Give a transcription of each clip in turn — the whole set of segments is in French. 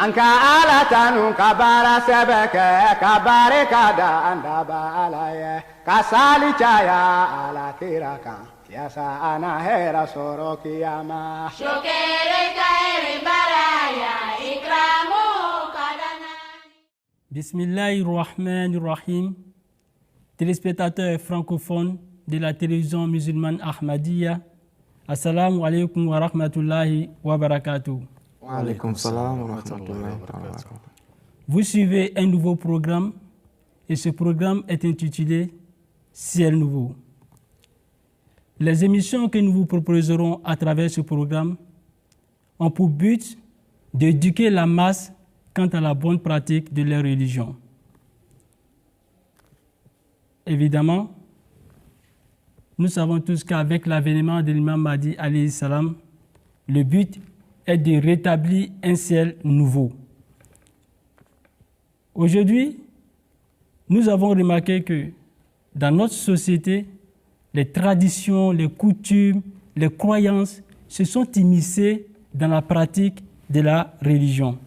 Anka ala tanu kabara sebeke kabare kada andaba alaye kasali chaya ala tiraka yasa ana hera soro kiyama shokere kaere baraya ikramu kadana. Bismillahirrahmanirrahim. Téléspectateurs francophones de la télévision musulmane Ahmadiyya, assalamu alaikum wa rahmatullahi wa barakatuh. Vous suivez un nouveau programme et ce programme est intitulé Ciel Nouveau. Les émissions que nous vous proposerons à travers ce programme ont pour but d'éduquer la masse quant à la bonne pratique de leur religion. Évidemment, nous savons tous qu'avec l'avènement de l'imam Mahdi alayhi salam, le but est de rétablir un ciel nouveau. Aujourd'hui, nous avons remarqué que dans notre société, les traditions, les coutumes, les croyances se sont immiscées dans la pratique de la religion.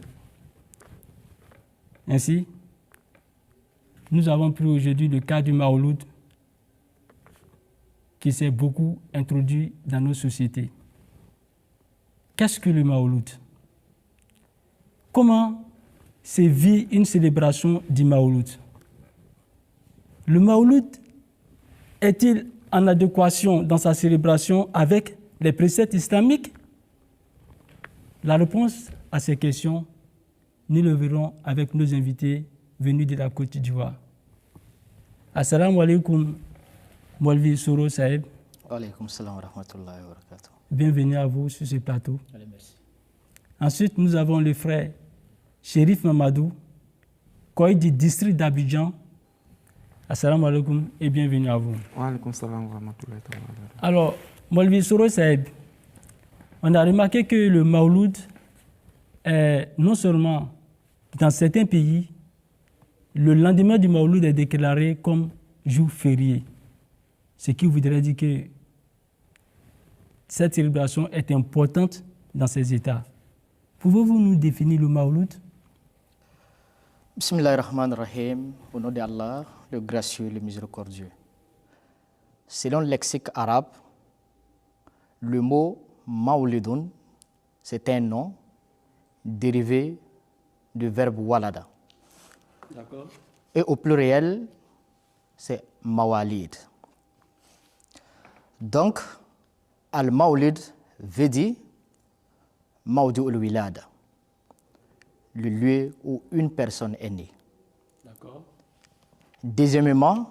Ainsi, nous avons pris aujourd'hui le cas du Mawlud qui s'est beaucoup introduit dans nos sociétés. Qu'est-ce que le Mawlud? Comment se vit une célébration du Mawlud? Le Mawlud est-il en adéquation dans sa célébration avec les préceptes islamiques? La réponse à ces questions, nous le verrons avec nos invités venus de la Côte d'Ivoire. Assalamu alaikum, Molvi Soro Saeb. Wa alaikum salam wa rahmatullahi wa barakatuh. Bienvenue à vous sur ce plateau. Allez, merci. Ensuite, nous avons le frère Chérif Mamadou, Koï du district d'Abidjan. Assalamu alaikum et bienvenue à vous. Wa alaikum salam wa rahmatullahi wa barakatuh. Alors, Molvi Soro Saeb, on a remarqué que le Mawlud est non seulement dans certains pays, le lendemain du Mawlud est déclaré comme jour férié. Ce qui voudrait dire que cette célébration est importante dans ces États. Pouvez-vous nous définir le Mawlud? Bismillahirrahmanirrahim. Au nom d'Allah, le gracieux, le miséricordieux. Selon le lexique arabe, le mot Mawlidun, c'est un nom dérivé du verbe walada. D'accord. Et au pluriel, c'est Mawalid. Donc, Al-Mawlid veut dire Mawdi ul-Wilada, le lieu où une personne est née. D'accord. Deuxièmement,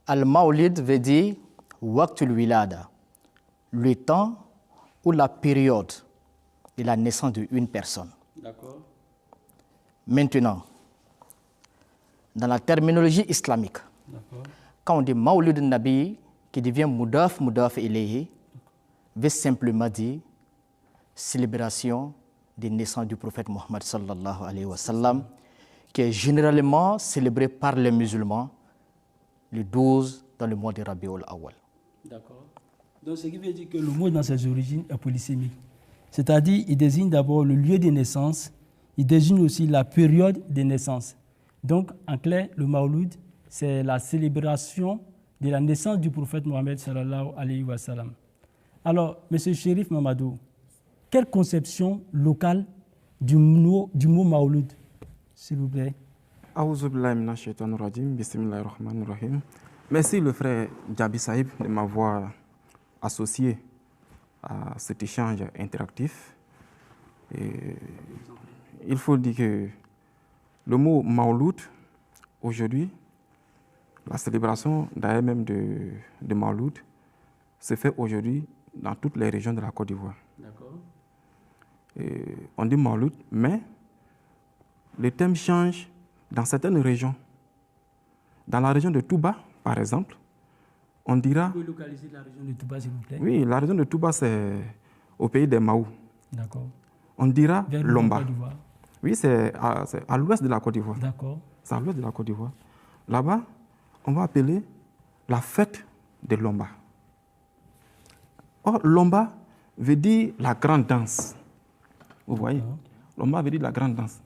Al-Mawlid veut dire Waqtul Wilada, le temps ou la période de la naissance d'une personne. D'accord. Maintenant, dans la terminologie islamique, quand on dit Mawlid al-Nabi, qui devient Mudaf ilayhi, veut simplement dire célébration des naissances du prophète Mohammed sallallahu alayhi wa sallam, qui est généralement célébré par les musulmans le 12 dans le mois de Rabiul Awwal. D'accord. Donc, ce qui veut dire que le mot dans ses origines est polysémique. C'est-à-dire, il désigne d'abord le lieu de naissance, il désigne aussi la période de naissance. Donc, en clair, le Mawlud, c'est la célébration de la naissance du prophète Mohammed sallallahu alayhi wa sallam. Alors, M. Chérif Mamadou, quelle conception locale du mot Mawlud, s'il vous plaît? Merci le frère Djabi Saïb de m'avoir associé à cet échange interactif. Et il faut dire que le mot Mawlud, aujourd'hui, la célébration d'ailleurs même de Mawlud se fait aujourd'hui dans toutes les régions de la Côte d'Ivoire. D'accord. On dit Mawlud, mais le thème change dans certaines régions. Dans la région de Touba, par exemple, on dira... Vous pouvez localiser la région de Touba, s'il vous plaît? Oui, la région de Touba, c'est au pays des Maou. D'accord. On dira Vers Lomba. Côte d'Ivoire. Oui, c'est à l'ouest de la Côte d'Ivoire. D'accord. C'est à l'ouest de la Côte d'Ivoire. là-bas, on va appeler la fête de Lomba. Or, Lomba veut dire la grande danse. Vous voyez, Lomba veut dire la grande danse.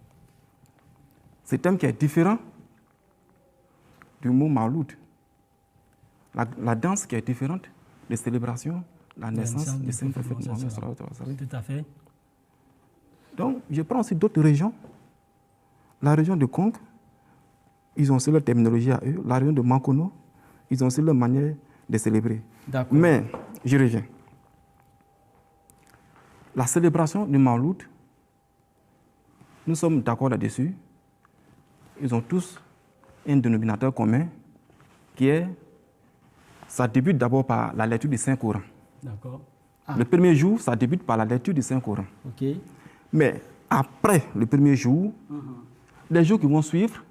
C'est un thème qui est différent du mot Mawlud. La danse qui est différente des célébrations, la naissance du Saint-Prophète Mohammed. Tout à fait. Donc, je prends aussi d'autres régions. La région de Kong, ils ont aussi leur terminologie à eux. La région de Mankono, ils ont aussi leur manière de célébrer. Mais, je reviens. La célébration du Mawlud, nous sommes d'accord là-dessus. Ils ont tous un dénominateur commun qui est, ça débute d'abord par la lecture du Saint-Coran. D'accord. Le premier jour, ça débute par la lecture du Saint-Coran. Ok. Mais après le premier jour, les jours qui vont suivre,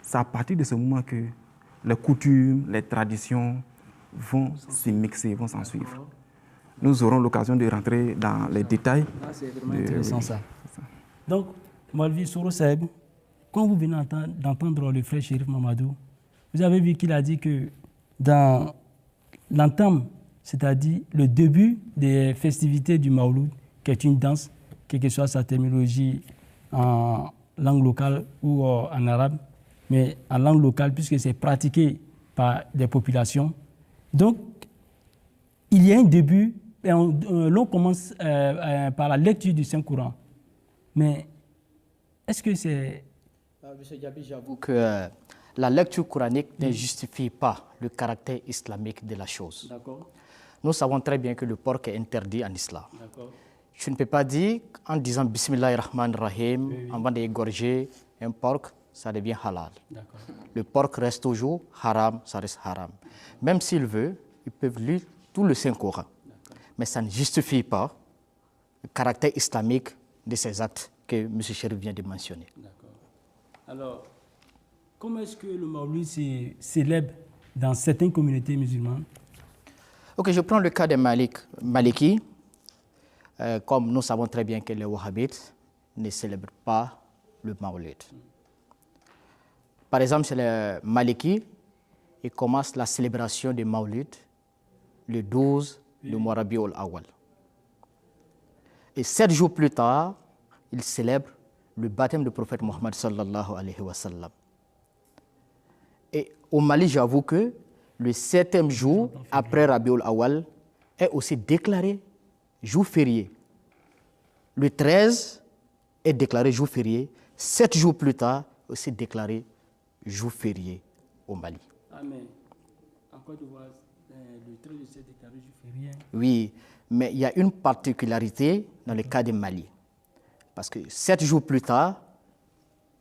c'est à partir de ce moment que les coutumes, les traditions vont se mixer, vont s'en suivre. Nous aurons l'occasion de rentrer dans les détails. C'est vraiment intéressant ça. Donc, Maulvi Soro Saheb, quand vous venez d'entendre le frère Chérif Mamadou, vous avez vu qu'il a dit que dans l'entame, c'est-à-dire le début des festivités du Mawlud, qui est une danse, quelle que soit sa terminologie en langue locale ou en arabe, mais en langue locale, puisque c'est pratiqué par des populations. Donc, il y a un début, et l'on commence par la lecture du Saint-Coran. Mais est-ce que c'est... Monsieur Diaby, j'avoue que la lecture coranique ne justifie pas le caractère islamique de la chose. D'accord. Nous savons très bien que le porc est interdit en islam. D'accord. Tu ne peux pas dire, en disant Bismillahirrahmanirrahim, avant d'égorger un porc, ça devient halal. Le porc reste toujours haram, ça reste haram. Même s'ils veulent, ils peuvent lire tout le Saint-Coran. Mais ça ne justifie pas le caractère islamique de ces actes que M. Chérif vient de mentionner. Alors, comment est-ce que le Mawlid se célèbre dans certaines communautés musulmanes? Ok, je prends le cas des Malikis. Comme nous savons très bien que les Wahhabites ne célèbrent pas le Mawlid. Par exemple, chez les Malikis, ils commencent la célébration du Mawlid le 12 du mois Rabiul Awwal. Et 7 jours plus tard, ils célèbrent le baptême du prophète Mohammed sallallahu alayhi wa sallam. Et au Mali, j'avoue que le 7e jour après Rabiul Awwal est aussi déclaré jour férié. Le 13 est déclaré jour férié. 7 jours plus tard, aussi déclaré jour férié au Mali. Ah, mais en Côte d'Ivoire, le 13 est déclaré jour férié. Oui, mais il y a une particularité dans le cas du Mali. Parce que 7 jours plus tard,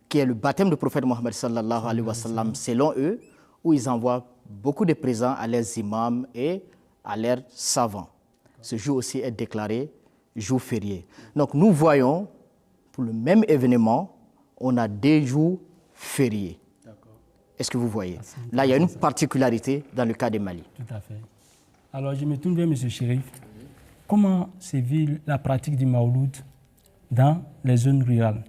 qui est le baptême du prophète Mohammed sallallahu alayhi wa sallam, selon eux, où ils envoient beaucoup de présents à leurs imams et à leurs savants. Ce jour aussi est déclaré jour férié. Donc nous voyons, pour le même événement, on a 2 jours fériés. Est-ce que vous voyez? Là, il y a une particularité dans le cas du Mali. Tout à fait. Alors, je me tourne vers M. Chérif. Comment se vit la pratique du Mawlud dans les zones rurales?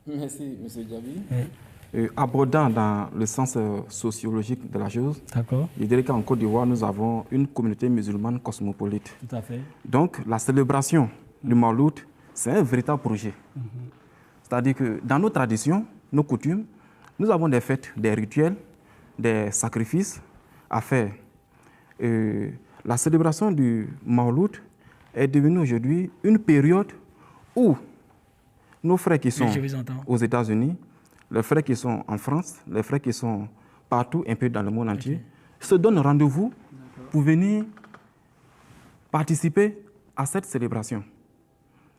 Merci, M. Diaby. Abordant dans le sens sociologique de la chose, je dirais qu'en Côte d'Ivoire, nous avons une communauté musulmane cosmopolite. Tout à fait. Donc, la célébration du Mawlud, c'est un véritable projet. C'est-à-dire que dans nos traditions, nos coutumes, nous avons des fêtes, des rituels, des sacrifices à faire. La célébration du Mawlud est devenue aujourd'hui une période où nos frères qui sont aux États-Unis, les frères qui sont en France, les frères qui sont partout, un peu dans le monde entier, se donnent rendez-vous pour venir participer à cette célébration.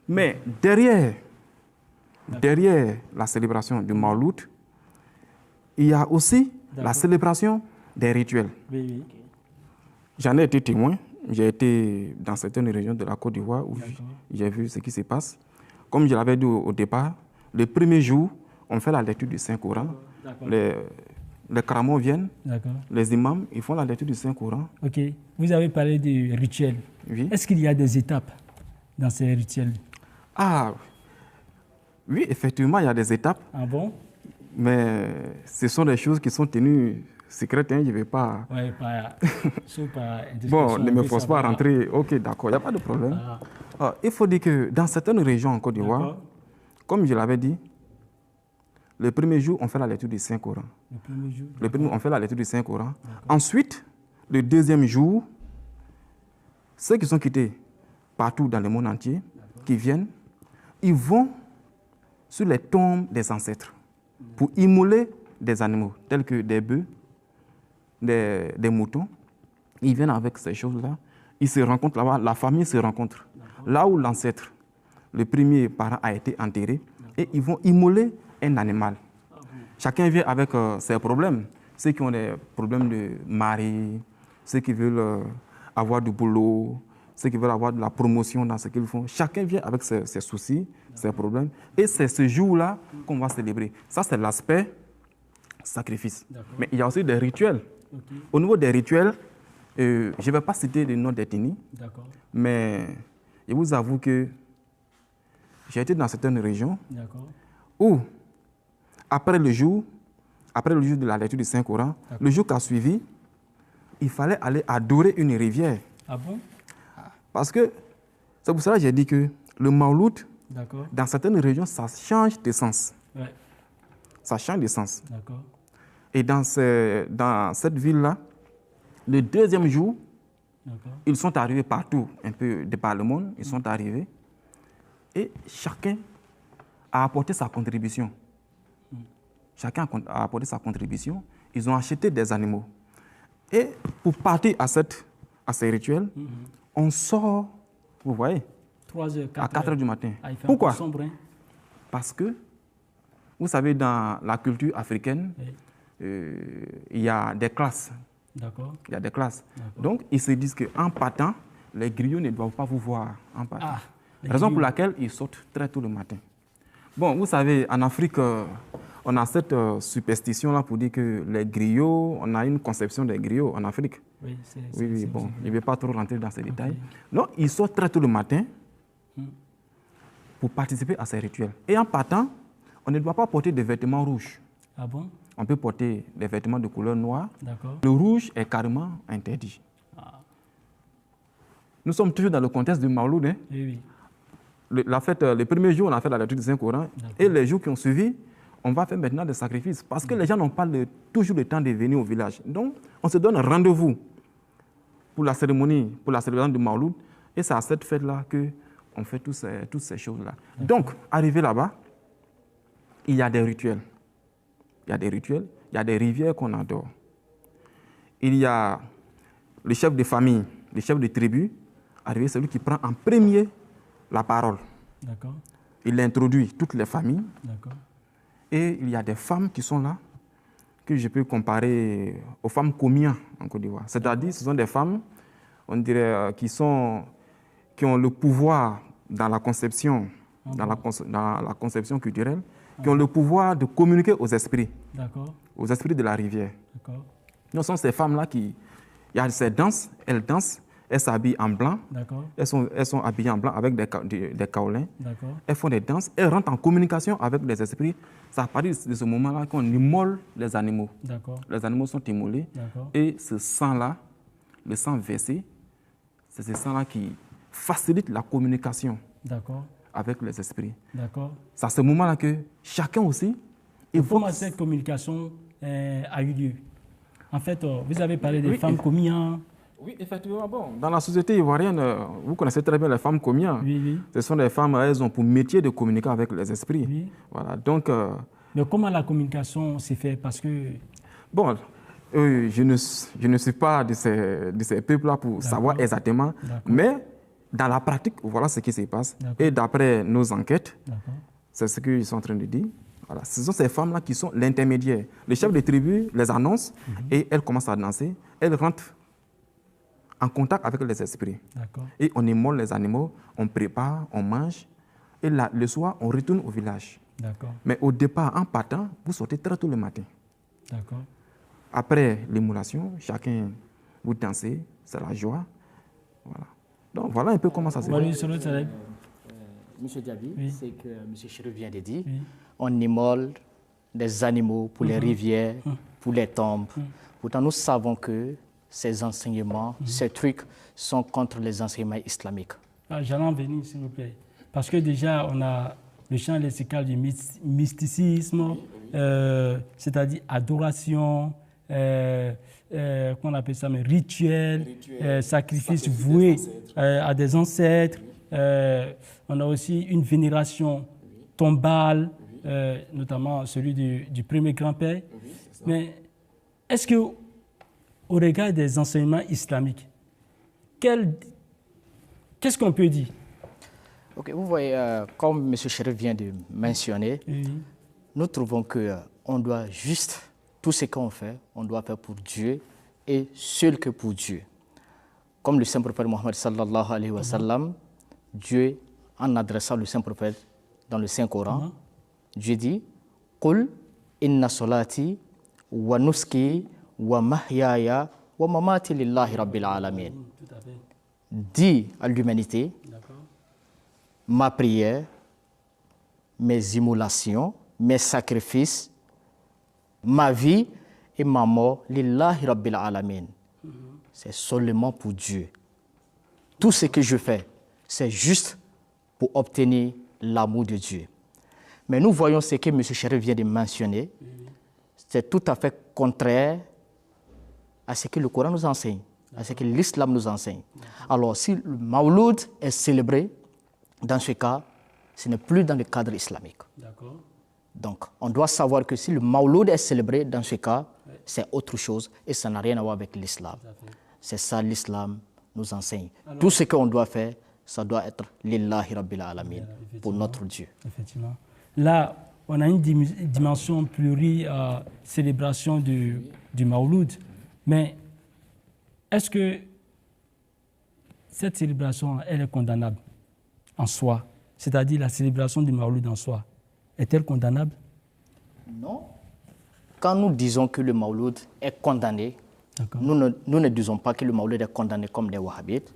Mais derrière la célébration du Mawlud, il y a aussi la célébration des rituels. Oui. J'en ai été témoin. J'ai été dans certaines régions de la Côte d'Ivoire où j'ai vu ce qui se passe. Comme je l'avais dit au départ, le premier jour, on fait la lecture du Saint-Coran. Les cramons viennent, les imams, ils font la lecture du Saint-Coran. Ok. Vous avez parlé des rituels. Oui. Est-ce qu'il y a des étapes dans ces rituels? Ah, oui, effectivement, il y a des étapes. Ah bon? Mais ce sont des choses qui sont tenues secrètes, hein, je ne vais pas... Oui, Bon, ne me force pas à rentrer. Ok, d'accord, il n'y a pas de problème. Il faut dire que dans certaines régions en Côte d'Ivoire, comme je l'avais dit, le premier jour, on fait la lecture du Saint-Coran. On fait la lecture du Saint-Coran. Ensuite, le deuxième jour, ceux qui sont quittés partout dans le monde entier, qui viennent, ils vont sur les tombes des ancêtres pour immoler des animaux, tels que des bœufs, des moutons. Ils viennent avec ces choses-là. Ils se rencontrent là-bas, la famille se rencontre. Là où l'ancêtre, le premier parent, a été enterré, et ils vont immoler un animal. Chacun vient avec ses problèmes. Ceux qui ont des problèmes de mari, ceux qui veulent avoir du boulot, ceux qui veulent avoir de la promotion dans ce qu'ils font. Chacun vient avec ses soucis, ses problèmes. Et c'est ce jour-là qu'on va célébrer. Ça, c'est l'aspect sacrifice. Mais il y a aussi des rituels. Au niveau des rituels, je ne vais pas citer les noms d'ethnie, mais je vous avoue que j'ai été dans certaines régions où, après le jour de la lecture du Saint-Coran, le jour qui a suivi, il fallait aller adorer une rivière. Ah bon? Parce que, c'est pour cela que j'ai dit que le Mawlud, dans certaines régions, ça change de sens. Ouais. Ça change de sens. Et dans cette ville-là, le deuxième jour, ils sont arrivés partout, un peu de par le monde, ils sont arrivés. Et chacun a apporté sa contribution. Chacun a apporté sa contribution. Ils ont acheté des animaux. Et pour partir à ces rituels, on sort, vous voyez, 3 heures, 4 à 4 heures du matin. Pourquoi? Parce que, vous savez, dans la culture africaine, il y a des classes. Il y a des classes. Donc, ils se disent qu'en partant, les griots ne doivent pas vous voir en partant. Raison pour laquelle ils sortent très tôt le matin. Bon, vous savez, en Afrique, on a cette superstition-là pour dire que les griots, on a une conception des griots en Afrique. Oui, bon, je ne vais pas trop rentrer dans ces détails. Non, ils sortent très tôt le matin pour participer à ces rituels. Et en partant, on ne doit pas porter des vêtements rouges. Ah bon? On peut porter des vêtements de couleur noire. Le rouge est carrément interdit. Nous sommes toujours dans le contexte du Mawlud. Hein? Le premier jour, on a fait la lecture du Saint-Coran. Et les jours qui ont suivi, on va faire maintenant des sacrifices. Parce que les gens n'ont pas toujours le temps de venir au village. Donc, on se donne rendez-vous pour la cérémonie, pour la célébration du Mawlud. Et c'est à cette fête-là qu'on fait toutes ces choses-là. Donc, arrivé là-bas, il y a des rituels. Il y a des rituels, il y a des rivières qu'on adore. Il y a le chef de famille, le chef de tribu, arrivé, c'est lui qui prend en premier la parole. Il introduit toutes les familles. Et il y a des femmes qui sont là, que je peux comparer aux femmes Komian en Côte d'Ivoire. C'est-à-dire, ce sont des femmes, on dirait, qui ont le pouvoir dans la conception, dans la conception culturelle, qui ont le pouvoir de communiquer aux esprits de la rivière. Ce sont ces femmes-là il y a ces danses, elles dansent, elles s'habillent en blanc, elles sont habillées en blanc avec des kaolins, elles font des danses, elles rentrent en communication avec les esprits. C'est à partir de ce moment-là qu'on immole les animaux. Les animaux sont immolés et ce sang-là, le sang versé, c'est ce sang-là qui facilite la communication avec les esprits. C'est à ce moment-là que chacun aussi... Comment cette communication a eu lieu? En fait, vous avez parlé des femmes Komian. Oui, effectivement. Bon, dans la société ivoirienne, vous connaissez très bien les femmes Komian. Ce sont des femmes, elles ont pour métier de communiquer avec les esprits. Voilà, donc... Mais comment la communication s'est faite? Parce que... Bon, je ne suis pas de ces peuples-là pour savoir exactement, mais dans la pratique, voilà ce qui se passe. Et d'après nos enquêtes, c'est ce qu'ils sont en train de dire. Voilà. Ce sont ces femmes-là qui sont l'intermédiaire. Le chef de tribu les annonce et elles commencent à danser. Elles rentrent en contact avec les esprits. Et on immole les animaux, on prépare, on mange. Et là, le soir, on retourne au village. Mais au départ, en partant, vous sortez très tôt le matin. Après l'immolation, chacun, vous dansez, c'est la joie. Voilà. Donc voilà un peu comment ça se passe. Monsieur Diaby, c'est que M. Chérif vient de dire, on immole des animaux, pour les rivières, pour les tombes. Pourtant, nous savons que ces enseignements, ces trucs sont contre les enseignements islamiques. J'allais en venir, s'il vous plaît. Parce que déjà, on a le champ lexical du mysticisme, c'est-à-dire adoration, qu'on appelle ça, mais rituel, sacrifice voué à des ancêtres. On a aussi une vénération tombale, notamment celui du premier grand-père. Mais est-ce que, au regard des enseignements islamiques, qu'est-ce qu'on peut dire? Ok, vous voyez, comme M. Chérif vient de mentionner, nous trouvons qu'on doit juste, tout ce qu'on fait, on doit faire pour Dieu et seul que pour Dieu. Comme le Saint-Prophète Mohammed sallallahu alayhi wa sallam, Dieu, en adressant le Saint-Prophète dans le Saint-Coran, Dieu dit « Qul inna solati wa nuski wa mahyaya wa mamati lillahi rabbil alamin » Dis à l'humanité, ma prière, mes immolations, mes sacrifices, ma vie et ma mort, lillahi rabbil alamin. C'est seulement pour Dieu. Tout ce que je fais, c'est juste pour obtenir l'amour de Dieu. Mais nous voyons ce que M. Chérif vient de mentionner. C'est tout à fait contraire à ce que le Coran nous enseigne, à ce que l'islam nous enseigne. Alors, si le Mawlud est célébré, dans ce cas, ce n'est plus dans le cadre islamique. Donc, on doit savoir que si le Mawlud est célébré, dans ce cas, c'est autre chose et ça n'a rien à voir avec l'islam. C'est ça l'islam nous enseigne. Alors, tout ce qu'on doit faire, ça doit être lillahi rabbil alamin, pour notre Dieu. Effectivement. Là, on a une dimension célébration du Mawlud, mais est-ce que cette célébration, elle est condamnable en soi? C'est-à-dire la célébration du Mawlud en soi, est-elle condamnable? Non. Quand nous disons que le Mawlud est condamné, nous ne disons pas que le Mawlud est condamné comme les Wahhabites,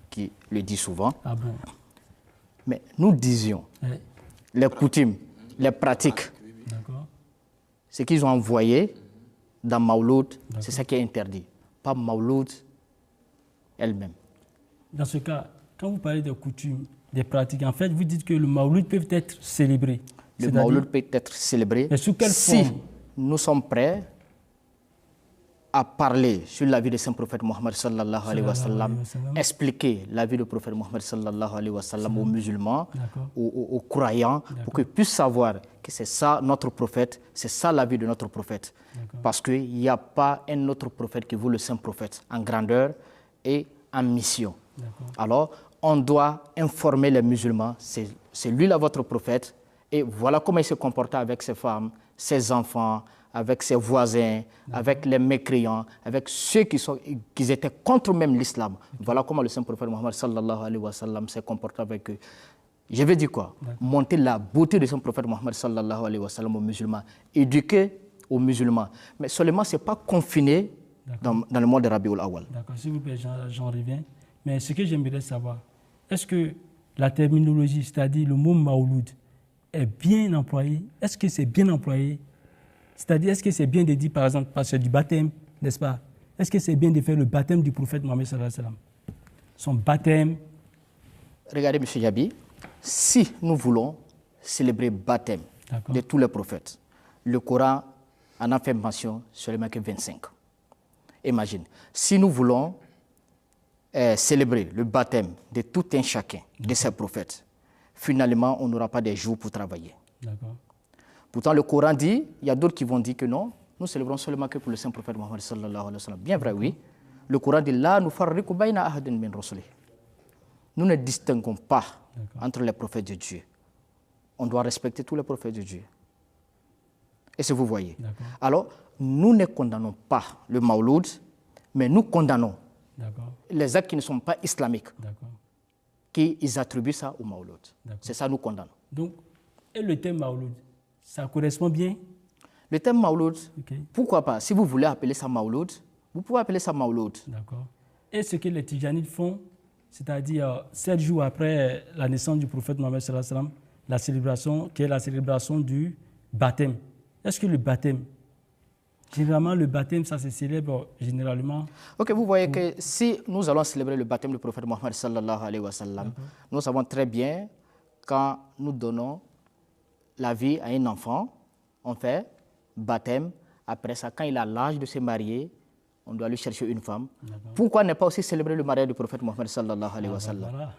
qui le disent souvent. Ah bon? Mais nous disions les coutumes, les pratiques, ce qu'ils ont envoyé dans Mawlud, c'est ce qui est interdit, pas Mawlud elle-même. Dans ce cas, quand vous parlez des coutumes, des pratiques, en fait, vous dites que le Mawlud peut être célébré. Le Mawlud peut être célébré. Mais sous quelle forme? Si nous sommes prêts à parler sur la vie du Saint-Prophète Mohammed sallallahu alayhi wa sallam, expliquer la vie du prophète Mohammed sallallahu alayhi wa sallam aux musulmans, aux croyants, pour qu'ils puissent savoir que c'est ça notre prophète, c'est ça la vie de notre prophète. Parce qu'il n'y a pas un autre prophète qui vaut le Saint-Prophète en grandeur et en mission. Alors, on doit informer les musulmans, c'est lui là votre prophète, et voilà comment il se comportait avec ses femmes, ses enfants, avec ses voisins, avec les mécréants, avec ceux qui étaient contre même l'islam. Voilà comment le Saint-Prophète Mohammed sallallahu alayhi wa sallam s'est comporté avec eux. Je vais dire quoi? Monter la beauté de son prophète Mohammed sallallahu alayhi wa sallam aux musulmans, éduquer aux musulmans. Mais seulement, ce n'est pas confiné dans le monde de Rabiul Awal. D'accord, s'il vous plaît, j'en reviens. Mais ce que j'aimerais savoir, est-ce que la terminologie, c'est-à-dire le mot Mawlud, est bien employé? Est-ce que c'est bien employé? C'est-à-dire, est-ce que c'est bien de dire, par exemple, parce que du baptême, n'est-ce pas? Est-ce que c'est bien de faire le baptême du prophète Mohammed sallallahu alayhi wa sallam? Son baptême. Regardez, M. Yabi, si nous voulons célébrer le baptême de tous les prophètes, le Coran en a fait mention seulement que 25. Imagine, si nous voulons célébrer le baptême de tout un chacun de ces prophètes, finalement, on n'aura pas de jours pour travailler. Pourtant, le Coran dit, il y a d'autres qui vont dire que non, nous célébrons seulement que pour le saint prophète Mohammed sallallahu alayhi wa sallam. Bien vrai, oui. Le Coran dit, là, nous farriqu bayna ahadin min rusuli. Nous ne distinguons pas entre les prophètes de Dieu. On doit respecter tous les prophètes de Dieu. Est-ce que vous voyez? Alors, nous ne condamnons pas le Mawlud, mais nous condamnons les actes qui ne sont pas islamiques, qu'ils attribuent ça au Mawlud. C'est ça nous condamnons. Donc, et le thème Mawlud, ça correspond bien? Le thème Mawlud, pourquoi pas? Si vous voulez appeler ça Mawlud, vous pouvez appeler ça Mawlud. D'accord. Et ce que les Tijanites font, c'est-à-dire 7 jours après la naissance du prophète Mohammed sallallahu alayhi wa sallam, la célébration, qui est la célébration du baptême. est-ce que le baptême, généralement le baptême, ça se célèbre généralement. Ok, vous voyez que si nous allons célébrer le baptême du prophète Mohammed sallallahu alayhi wa sallam, nous savons très bien quand nous donnons la vie à un enfant, on fait baptême. Après ça, quand il a l'âge de se marier, on doit lui chercher une femme. Pourquoi ne pas aussi célébrer le mariage du prophète Mohammed sallallahu alayhi wa sallam? Voilà.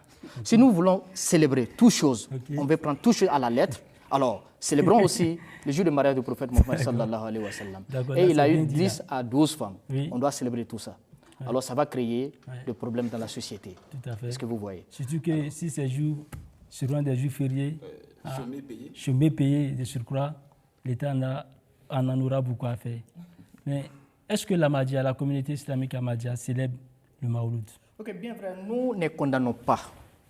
Si nous voulons célébrer toutes choses, on veut prendre toutes choses à la lettre, alors célébrons aussi le jour du mariage du prophète Mohammed sallallahu alayhi wa sallam. Et il a eu 10 à 12 femmes. Oui. On doit célébrer tout ça. Alors ça va créer des problèmes dans la société. Tout à fait. Est-ce que vous voyez? Surtout que si ces jours seront des jours fériés, chômés payés de surcroît, l'État en aura beaucoup à faire. Mais est-ce que l'Ahmadiyya, la communauté islamique Ahmadiyya célèbre le Mawlud? Ok, bien vrai, nous ne condamnons pas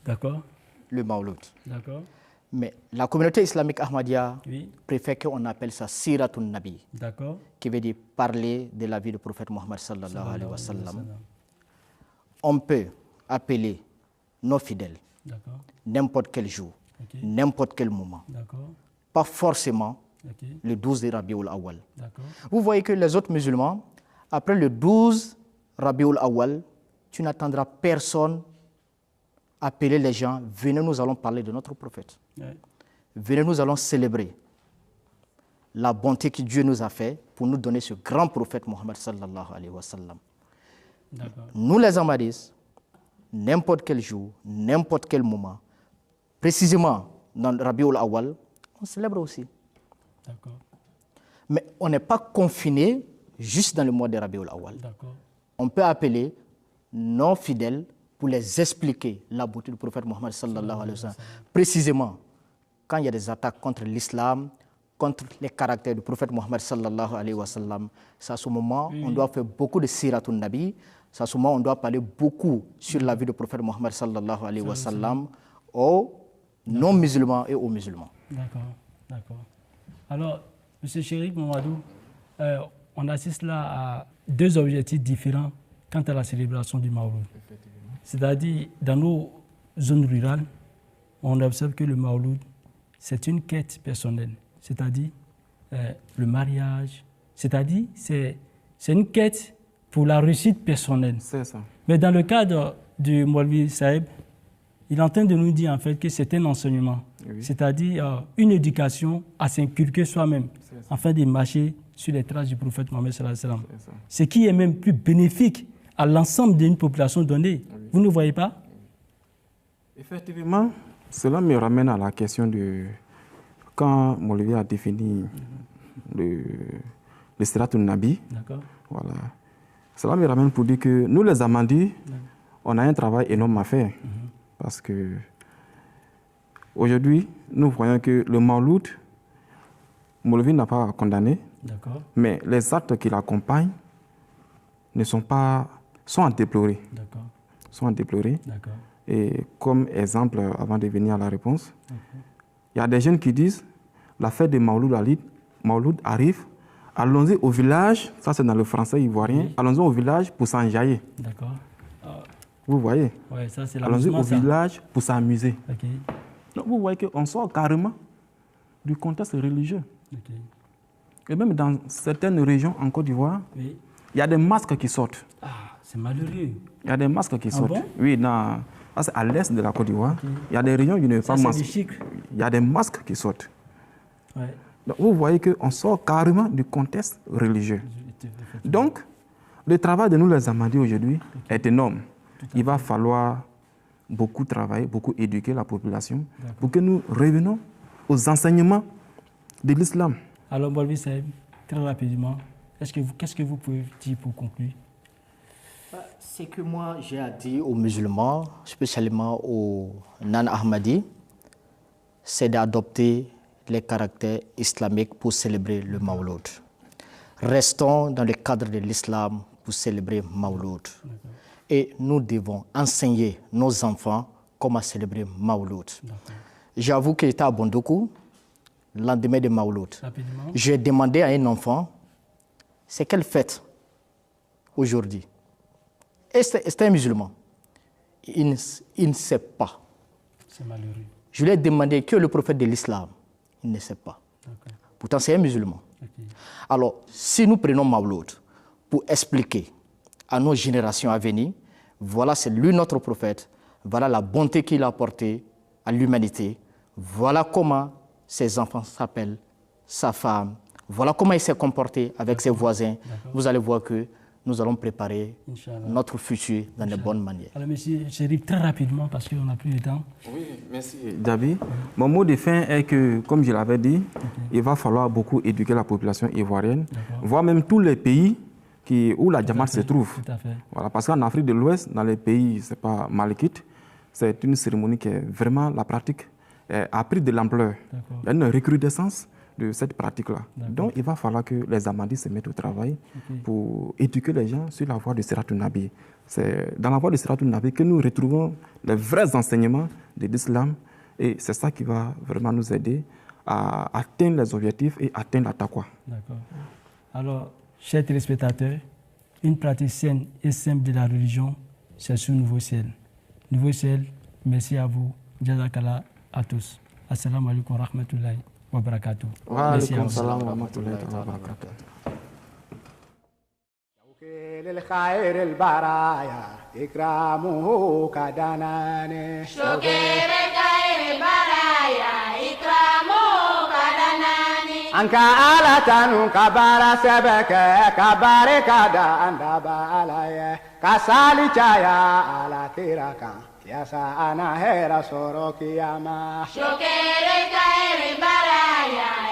D'accord, le Mawlud. d'accord, Mais la communauté islamique Ahmadiyya oui, préfère qu'on appelle ça Siratun Nabi, d'accord. qui veut dire parler de la vie du prophète Mohammed sallallahu alayhi wa sallam. On peut appeler nos fidèles D'accord, n'importe quel jour, ok, n'importe quel moment, d'accord, pas forcément ok, le 12 de Rabiul Awal. d'accord, Vous voyez que les autres musulmans, après le 12 Rabiul Awal, tu n'attendras personne appeler les gens, venez, nous allons parler de notre prophète. ouais, Venez, nous allons célébrer la bonté que Dieu nous a fait pour nous donner ce grand prophète Mohammed sallallahu alayhi wa sallam. d'accord, Nous les Ahmadis, n'importe quel jour, n'importe quel moment, précisément dans Rabiul Awal, on célèbre aussi. d'accord, Mais on n'est pas confiné juste dans le mois de Rabiul Awal. d'accord, On peut appeler nos fidèles pour les expliquer la beauté du prophète Mohammed sallallahu alayhi wa sallam. Précisément, quand il y a des attaques contre l'islam, contre les caractères du prophète Mohammed sallallahu alayhi wa sallam, c'est à ce moment on doit faire beaucoup de siratun nabi, c'est à ce moment on doit parler beaucoup sur la vie du prophète Mohammed sallallahu alayhi wa sallam aux non-musulmans et aux musulmans. d'accord, d'accord. Alors, M. Chérif Mamadou, on assiste là à deux objectifs différents quant à la célébration du Mawlud. C'est-à-dire, dans nos zones rurales, on observe que le Mawlud, c'est une quête personnelle, c'est-à-dire le mariage, c'est-à-dire c'est une quête pour la réussite personnelle. C'est ça. Mais dans le cadre du Maulvi Saïb, il est en train de nous dire en fait que c'est un enseignement, Oui. c'est-à-dire une éducation à s'inculquer soi-même, afin de marcher sur les traces du prophète Mohammed sallallahu alayhi wa sallam. C'est ça. Ce qui est même plus bénéfique à l'ensemble d'une population donnée. Vous ne voyez pas? Effectivement, cela me ramène à la question de quand Maulvi a défini le Siratun Nabi. D'accord. Voilà. Cela me ramène pour dire que nous, les Ahmadis, on a un travail énorme à faire. Parce que aujourd'hui, nous voyons que le Mawlud, Maulvi n'a pas condamné, D'accord. mais les actes qui l'accompagnent sont à déplorer. D'accord. Sont à déplorer. D'accord. Et comme exemple, avant de venir à la réponse, il y a des jeunes qui disent la fête de Mawlud arrive, allons-y au village, ça c'est dans le français ivoirien, Oui. allons-y au village pour s'enjailler. D'accord. Vous voyez? Ouais, ça c'est Allons-y l'amusement, au ça. village pour s'amuser. Ok. Donc vous voyez qu'on sort carrément du contexte religieux. Ok. Et même dans certaines régions en Côte d'Ivoire, Oui. il y a des masques qui sortent. Ah, c'est malheureux. Il y a des masques qui sortent. bon? Oui, ça, c'est à l'est de la Côte d'Ivoire. Il y a des régions où il n'y a Ça, pas de c'est masques. du chic. Il y a des masques qui sortent. Ouais. Donc, vous voyez qu'on sort carrément du contexte religieux. Donc, le travail de nous les Ahmadis aujourd'hui est énorme. Il va falloir beaucoup travailler, beaucoup éduquer la population pour que nous revenions aux enseignements de l'islam. Alors, Maulvi Saïb, très rapidement, qu'est-ce que vous pouvez dire pour conclure? Ce que moi j'ai à dire aux musulmans, spécialement aux non-ahmadis, c'est d'adopter les caractères islamiques pour célébrer le Mawlud. Restons dans le cadre de l'islam pour célébrer Mawlud. Et nous devons enseigner nos enfants comment célébrer Mawlud. J'avoue que j'étais à Bondoku, le lendemain de Mawlud. Rapidement. J'ai demandé à un enfant, c'est quelle fête aujourd'hui? Et c'est un musulman. Il ne sait pas. C'est malheureux. Je lui ai demandé que le prophète de l'islam, il ne sait pas. D'accord. Pourtant, c'est un musulman. Alors, si nous prenons Mawlud pour expliquer à nos générations à venir, voilà, c'est lui notre prophète, voilà la bonté qu'il a apportée à l'humanité, voilà comment ses enfants s'appellent, sa femme, voilà comment il s'est comporté avec ses voisins. Vous allez voir que nous allons préparer notre futur dans de bonnes manières. Alors, monsieur Chérif, très rapidement, parce qu'on n'a plus de temps. Oui, merci, Dabi. Mon mot de fin est que, comme je l'avais dit, il va falloir beaucoup éduquer la population ivoirienne, voire même tous les pays où la Jamaat se trouve. Tout à fait. Voilà, parce qu'en Afrique de l'Ouest, dans les pays, ce n'est pas malikite, c'est une cérémonie qui est vraiment, la pratique a pris de l'ampleur. Il y a une recrudescence de cette pratique-là. Donc, il va falloir que les Ahmadis se mettent au travail pour éduquer les gens sur la voie de Siratul Nabi. C'est dans la voie de Siratul Nabi que nous retrouvons les vrais enseignements de l'islam et c'est ça qui va vraiment nous aider à atteindre les objectifs et atteindre la taqwa. D'accord. Alors, chers téléspectateurs, une pratique saine et simple de la religion, c'est sous Nouveau Ciel. Nouveau Ciel, merci à vous. Jazakallah à tous. Assalamu alaikum wa rahmatullahi wa barakatuh. Wa alaikum salam wa rahmatullahi wa barakatuh. للخير البرايا إكرامه كدناني شكر الخير البرايا إكرامه كدناني أنك آلة كبار سبك كبار كدان دبالاي كسالي جايا على تيراكا يا سانا هيرا سوروكي ياما شكر الخير البرايا